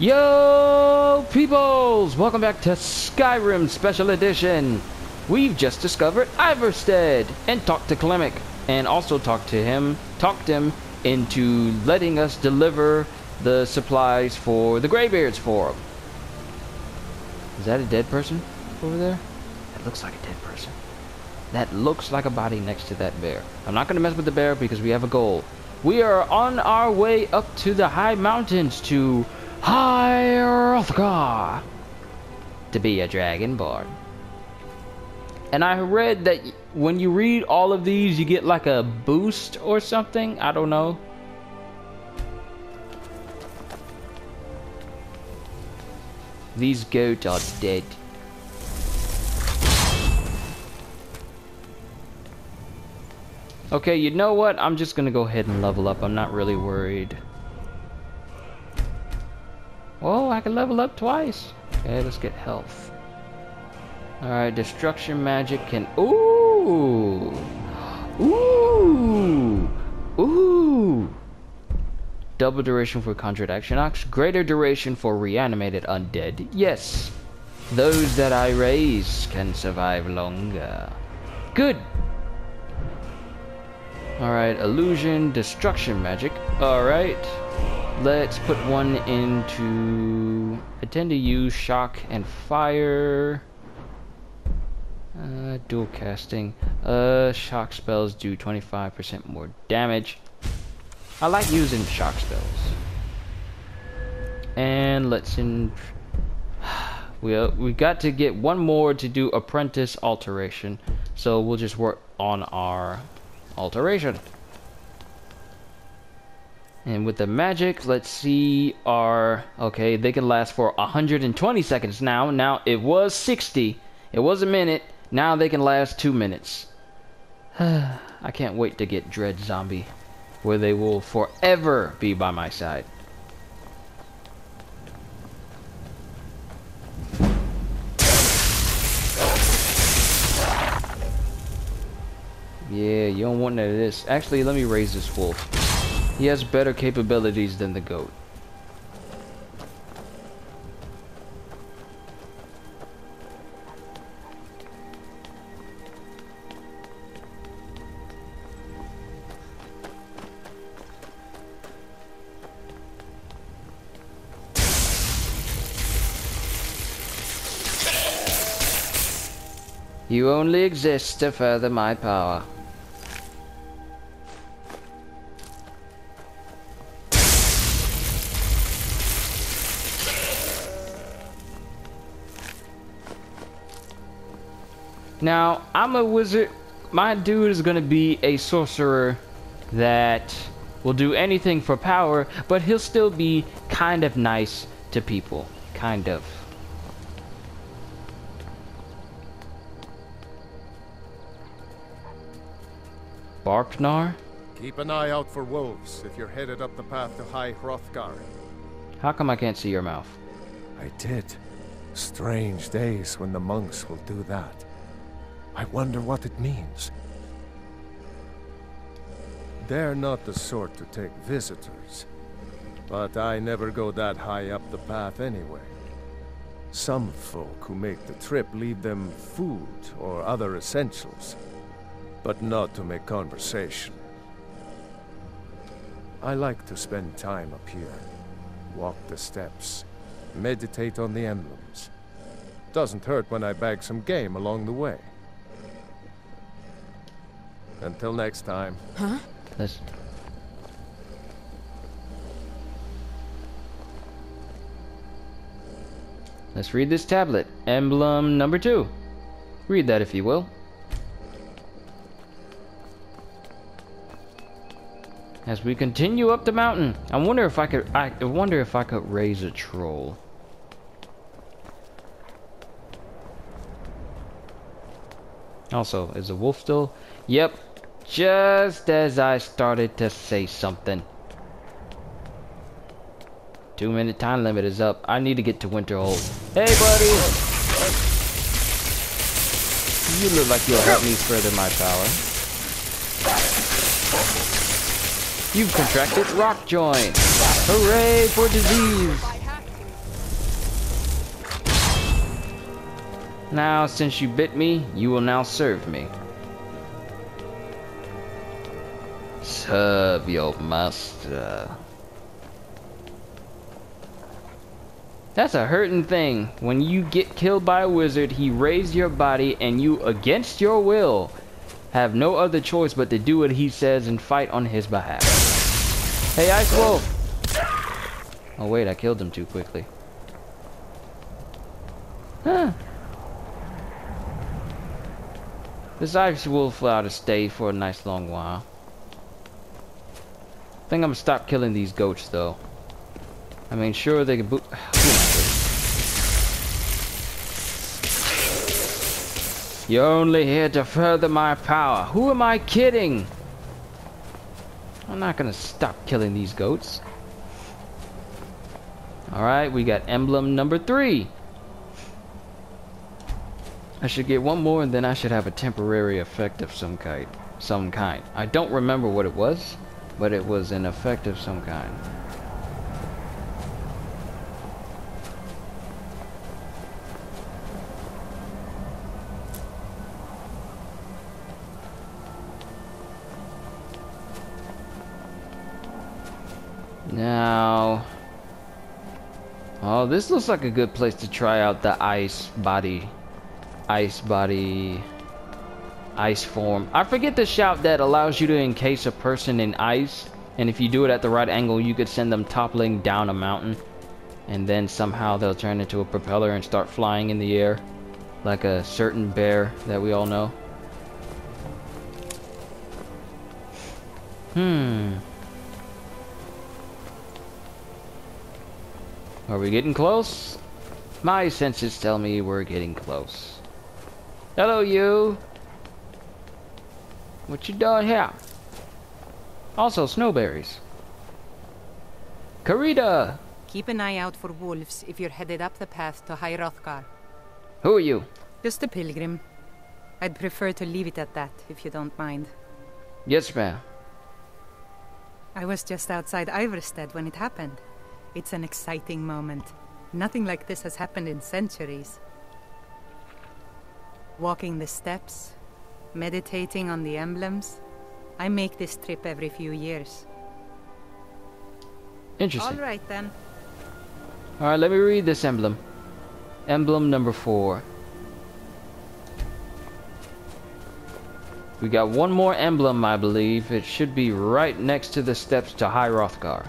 Yo, peoples! Welcome back to Skyrim Special Edition. We've just discovered Iverstead and talked to Clemic, and also talked him into letting us deliver the supplies for the Greybeards for him. Is that a dead person over there? That looks like a dead person. That looks like a body next to that bear. I'm not going to mess with the bear because we have a goal. We are on our way up to the high mountains to Hrothgar to be a dragonborn. And I read that when you read all of these, you get like a boost or something. I don't know. These goats are dead. Okay, you know what? I'm just gonna go ahead and level up. I'm not really worried. Oh, I can level up twice. Okay, let's get health. Alright, destruction magic can... Ooh! Ooh! Ooh! Double duration for conjured action ox. Greater duration for reanimated undead. Yes! Those that I raise can survive longer. Good! Alright, illusion, destruction magic. Alright. Let's put one into... I tend to use shock and fire. Dual casting. Shock spells do 25% more damage. I like using shock spells. And let's in... we got to get one more to do apprentice alteration. So we'll just work on our alteration. And with the magic, let's see our... Okay, they can last for 120 seconds now. Now, it was 60. It was a minute. Now they can last 2 minutes. I can't wait to get Dread Zombie, where they will forever be by my side. Yeah, you don't want none of this. Actually, let me raise this wolf. He has better capabilities than the goat. You only exist to further my power. Now, I'm a wizard. My dude is gonna be a sorcerer that will do anything for power, but he'll still be kind of nice to people. Kind of. Barknar? Keep an eye out for wolves if you're headed up the path to High Hrothgar. How come I can't see your mouth? I did. Strange days when the monks will do that. I wonder what it means. They're not the sort to take visitors, but I never go that high up the path anyway. Some folk who make the trip leave them food or other essentials, but not to make conversation. I like to spend time up here, walk the steps, meditate on the emblems. Doesn't hurt when I bag some game along the way. Until next time. Huh? Let's read this tablet. Emblem number 2. Read that if you will. As we continue up the mountain, I wonder if I could raise a troll. Also, is the wolf still? Yep. Just as I started to say something. 2-minute time limit is up. I need to get to Winterhold. Hey, buddy! You look like you'll help me further my power. You've contracted rock joint. Hooray for disease! Now, since you bit me, you will now serve me. Serve your master. That's a hurting thing. When you get killed by a wizard, he raised your body and you, against your will, have no other choice but to do what he says and fight on his behalf. Hey, Ice Wolf! Oh wait, I killed him too quickly. Huh. This Ice Wolf ought to stay for a nice long while. I think I'm gonna stop killing these goats though. I mean, sure they can boot. You're only here to further my power. Who am I kidding? I'm not gonna stop killing these goats. Alright, we got emblem number 3. I should get one more and then I should have a temporary effect of some kind. I don't remember what it was, but it was an effect of some kind. Now, oh, this looks like a good place to try out the ice form. I forget the shout that allows you to encase a person in ice, and if you do it at the right angle, you could send them toppling down a mountain, and then somehow they'll turn into a propeller and start flying in the air, like a certain bear that we all know. Are we getting close? My senses tell me we're getting close. Hello, you. What you doing here? Also, snowberries. Karita! Keep an eye out for wolves if you're headed up the path to Hrothgar. Who are you? Just a pilgrim. I'd prefer to leave it at that, if you don't mind. Yes, ma'am. I was just outside Iverstead when it happened. It's an exciting moment. Nothing like this has happened in centuries. Walking the steps, meditating on the emblems. I make this trip every few years. Interesting. All right, then. Alright, let me read this emblem. Emblem number 4. We got one more emblem, I believe. It should be right next to the steps to Hrothgar.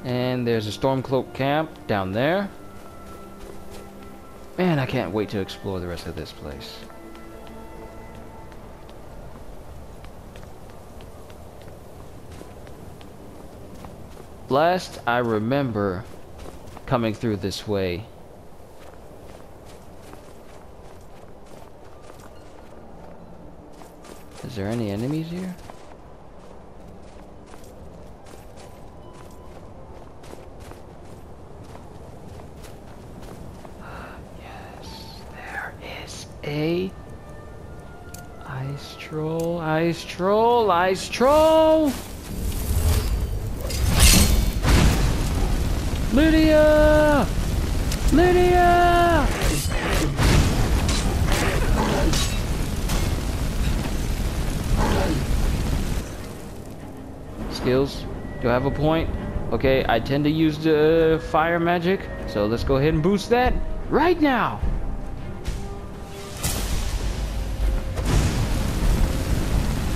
And there's a Stormcloak camp down there. Man, I can't wait to explore the rest of this place. Last I remember coming through this way. Is there any enemies here? A ice troll, ice troll, ice troll! Lydia! Lydia! Skills. Do I have a point? Okay, I tend to use the fire magic, so let's go ahead and boost that right now!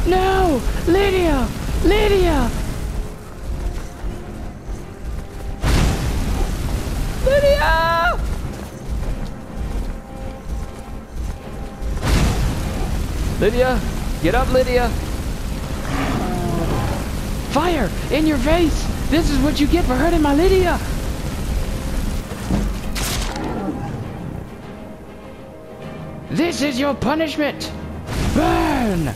No! Lydia! Lydia! Lydia! Lydia! Get up, Lydia! Fire! In your face! This is what you get for hurting my Lydia! This is your punishment! Burn!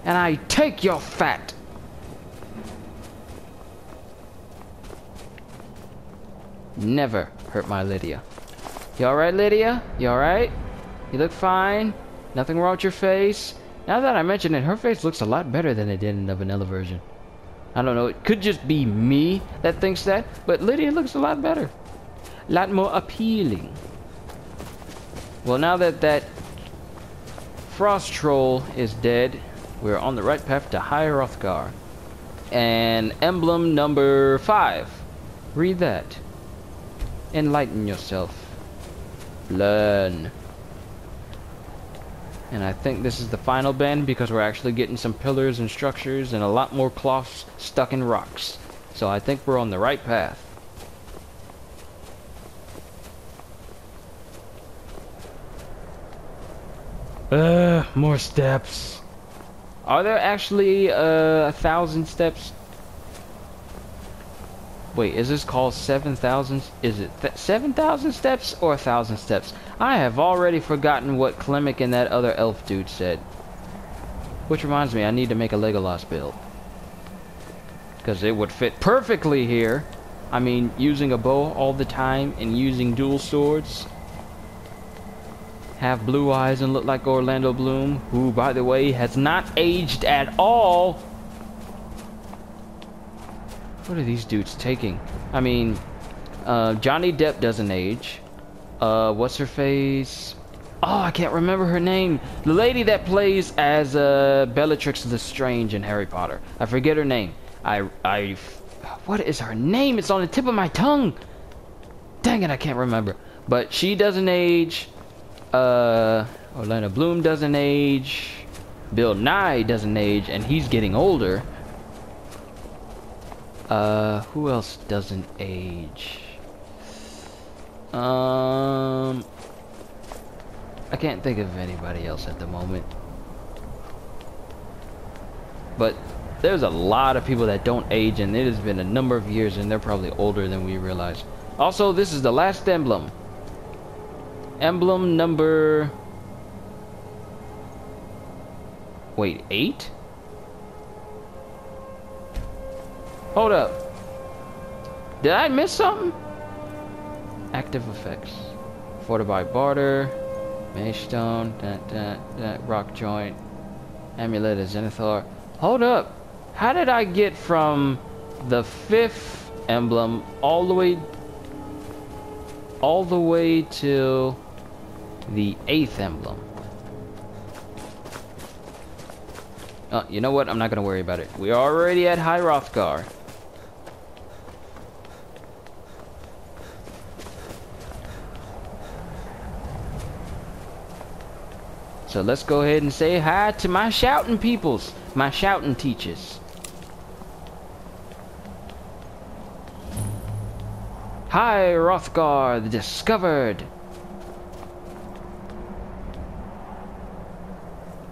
And I take your fat. Never hurt my Lydia. You alright, Lydia? You alright? You look fine. Nothing wrong with your face. Now that I mention it, her face looks a lot better than it did in the vanilla version. I don't know, it could just be me that thinks that, but Lydia looks a lot better. A lot more appealing. Well, now that that frost troll is dead, we're on the right path to High Hrothgar. And emblem number 5. Read that. Enlighten yourself. Learn. And I think this is the final bend because we're actually getting some pillars and structures and a lot more cloths stuck in rocks. So I think we're on the right path. More steps. Are there actually 1,000 steps? Wait, is this called 7,000? Is it 7,000 steps or 1,000 steps? I have already forgotten what Clemic and that other elf dude said. Which reminds me, I need to make a Legolas build. Because it would fit perfectly here. I mean, using a bow all the time and using dual swords. Have blue eyes and look like Orlando Bloom, who, by the way, has not aged at all. What are these dudes taking? I mean, Johnny Depp doesn't age. What's her face? Oh, I can't remember her name. The lady that plays as Bellatrix Lestrange in Harry Potter. I forget her name. What is her name? It's on the tip of my tongue. Dang it, I can't remember. But she doesn't age. Orlando Bloom doesn't age. Bill Nye doesn't age, and he's getting older. Who else doesn't age? I can't think of anybody else at the moment. But there's a lot of people that don't age, and it has been a number of years, and they're probably older than we realize. Also, this is the last emblem. Emblem number... Wait, 8? Hold up. Did I miss something? Active effects. Fortified barter. Mage stone. Rock joint. Amulet of Zenithar. Hold up. How did I get from the 5th emblem all the way to the 8th emblem? You know what? I'm not gonna worry about it. We're already at High Hrothgar. So let's go ahead and say hi to my shouting peoples, my shouting teachers. High Hrothgar, the discovered.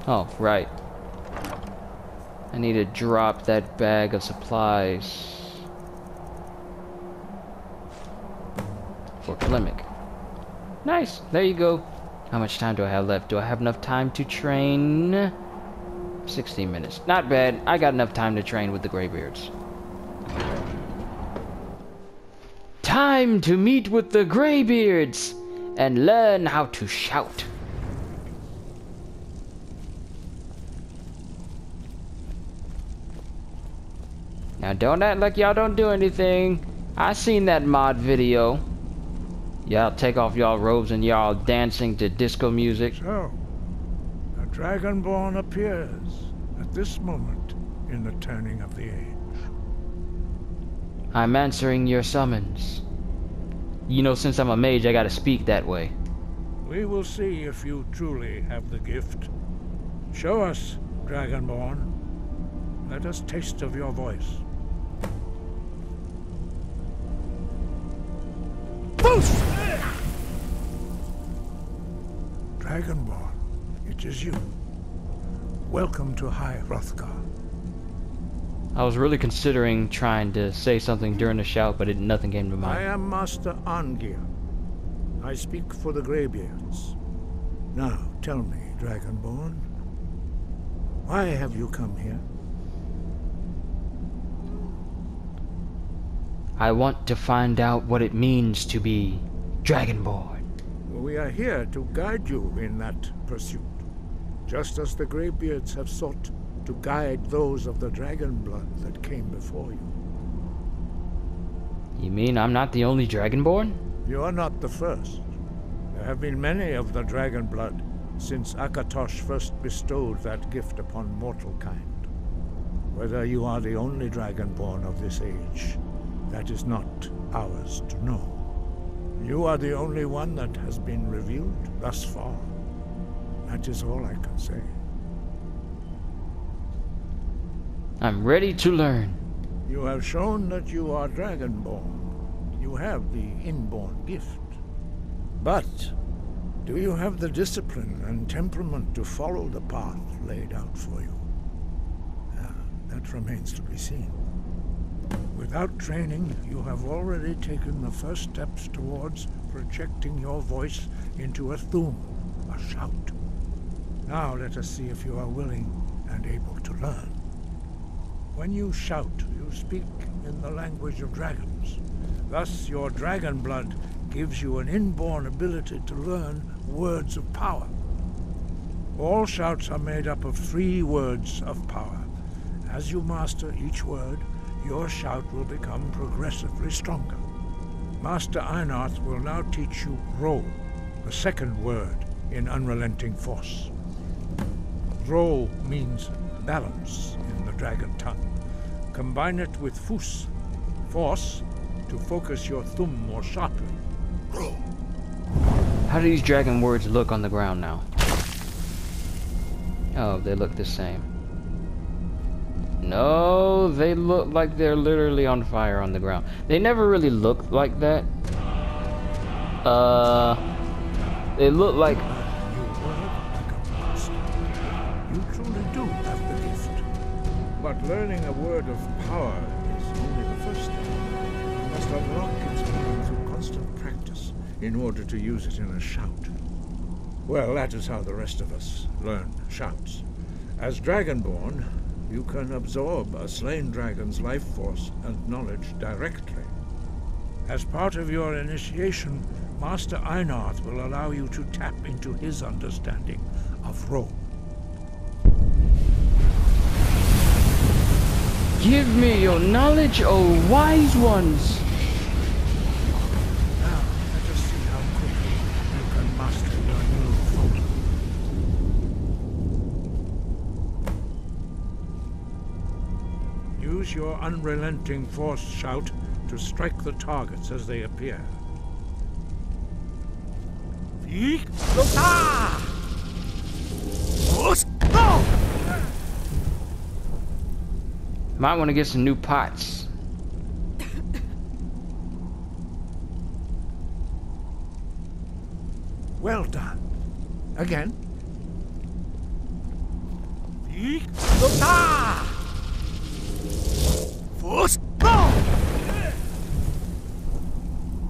Oh, right. I need to drop that bag of supplies for Clemic. Nice, there you go. How much time do I have left? Do I have enough time to train? 16 minutes. Not bad. I got enough time to train with the Greybeards. Time to meet with the Greybeards and learn how to shout. Now don't act like y'all don't do anything. I seen that mod video. Y'all take off y'all robes and y'all dancing to disco music. So, a Dragonborn appears at this moment in the turning of the age. I'm answering your summons. You know, since I'm a mage, I gotta speak that way. We will see if you truly have the gift. Show us, Dragonborn. Let us taste of your voice. Dragonborn, it is you. Welcome to High Hrothgar. I was really considering trying to say something during the shout, but nothing came to mind. I am Master Arngir. I speak for the Greybeards. Now, tell me, Dragonborn, why have you come here? I want to find out what it means to be Dragonborn. We are here to guide you in that pursuit, just as the Greybeards have sought to guide those of the dragon blood that came before you. You mean I'm not the only Dragonborn? You are not the first. There have been many of the dragon blood since Akatosh first bestowed that gift upon mortal kind. Whether you are the only Dragonborn of this age, that is not ours to know. You are the only one that has been revealed thus far. That is all I can say. I'm ready to learn. You have shown that you are Dragonborn. You have the inborn gift. But do you have the discipline and temperament to follow the path laid out for you? That remains to be seen. Without training, you have already taken the first steps towards projecting your voice into a thum, a shout. Now let us see if you are willing and able to learn. When you shout, you speak in the language of dragons. Thus, your dragon blood gives you an inborn ability to learn words of power. All shouts are made up of 3 words of power. As you master each word, your shout will become progressively stronger. Master Einarth will now teach you Ro, the second word in Unrelenting Force. Ro means balance in the dragon tongue. Combine it with Fus, force, to focus your thumb more sharply. Ro. How do these dragon words look on the ground now? Oh, they look the same. No, they look like they're literally on fire on the ground. They never really looked like that. They look like... You truly do have the gift. But learning a word of power is only the first step. You must unlock its meaning through constant practice in order to use it in a shout. Well, that is how the rest of us learn shouts. As Dragonborn, you can absorb a slain dragon's life force and knowledge directly. As part of your initiation, Master Einarth will allow you to tap into his understanding of Ro. Give me your knowledge, O wise ones! Now, let us see how quickly you can master your new formula. Use your unrelenting force shout to strike the targets as they appear. Might want to get some new pots. Well done. Again.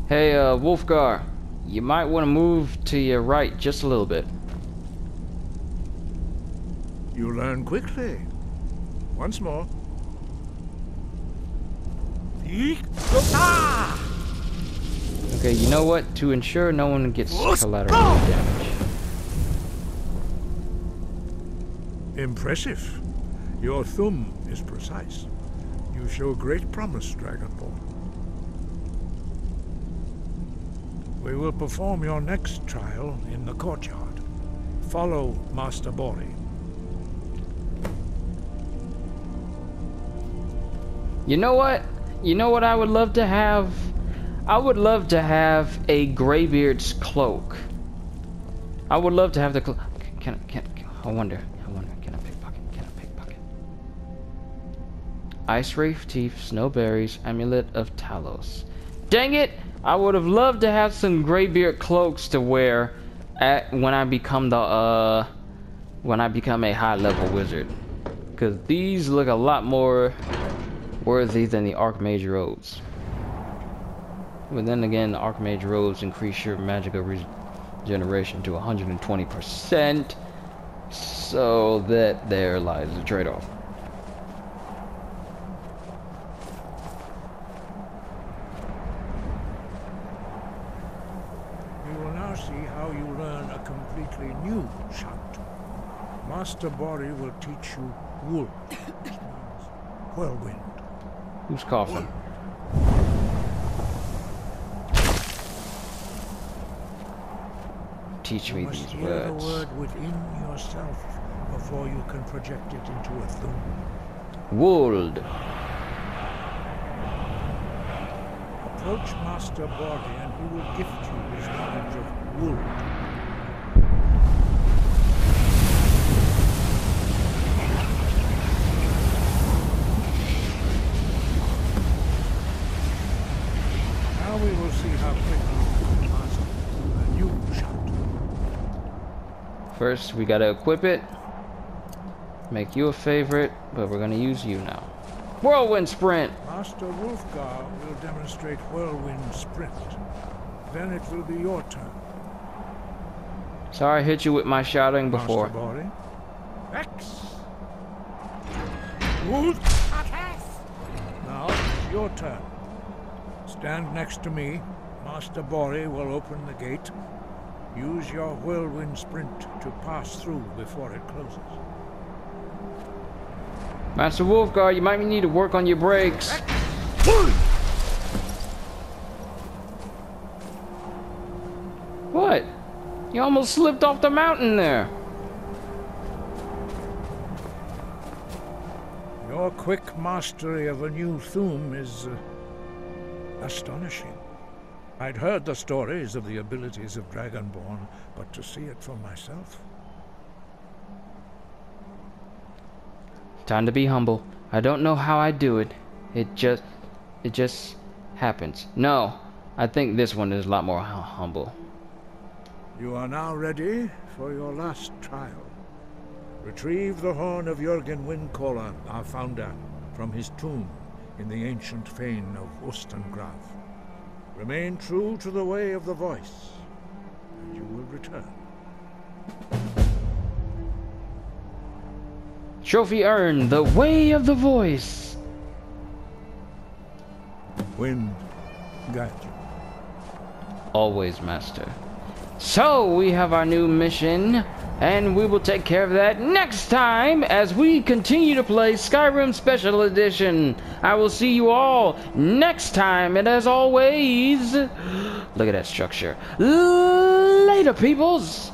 Hey, Hrothgar, you might want to move to your right just a little bit. You learn quickly. Once more. Okay, you know what? To ensure no one gets collateral damage. Impressive. Your thumb is precise. You show great promise, Dragonborn. We will perform your next trial in the courtyard. Follow Master Bori. You know what? You know what I would love to have? I would love to have a Greybeard's cloak. I would love to have the cloak. I wonder, can I pickpocket? Ice Wraith Teeth, Snowberries, Amulet of Talos. Dang it! I would have loved to have some Greybeard cloaks to wear when I become a high level wizard. Cause these look a lot more worthy than the Archmage robes. But then again, the Archmage robes increase your magical regeneration to 120%. So that there lies the trade-off. We will now see how you learn a completely new shout. Master Bori will teach you wool, which means whirlwind. Who's coughing? Teach me You must these hear the words. word within yourself before you can project it into a thum. Wold. Approach Master Body and he will gift you his knowledge of wool. Now we will see how quickly you can master a new shout. First, we gotta equip it. Make you a favorite, but we're gonna use you now. Whirlwind Sprint! Master Hrothgar will demonstrate whirlwind sprint. Then it will be your turn. Sorry I hit you with my shouting before. Master Body. X. Wood. Now it's your turn. Stand next to me. Master Bori will open the gate. Use your whirlwind sprint to pass through before it closes. Master Hrothgar, you might need to work on your brakes. What? You almost slipped off the mountain there. Your quick mastery of a new thum is astonishing. I'd heard the stories of the abilities of Dragonborn, but to see it for myself. Time to be humble. I don't know how I do it. It just happens. No, I think this one is a lot more humble. You are now ready for your last trial. Retrieve the horn of Jürgen Windcaller, our founder, from his tomb in the ancient fane of Ustengrav. Remain true to the way of the voice, and you will return. Trophy earned, the way of the voice. Wind, guide you. Always, Master. So, we have our new mission, and we will take care of that next time as we continue to play Skyrim Special Edition. I will see you all next time, and as always, look at that structure. Later, peoples!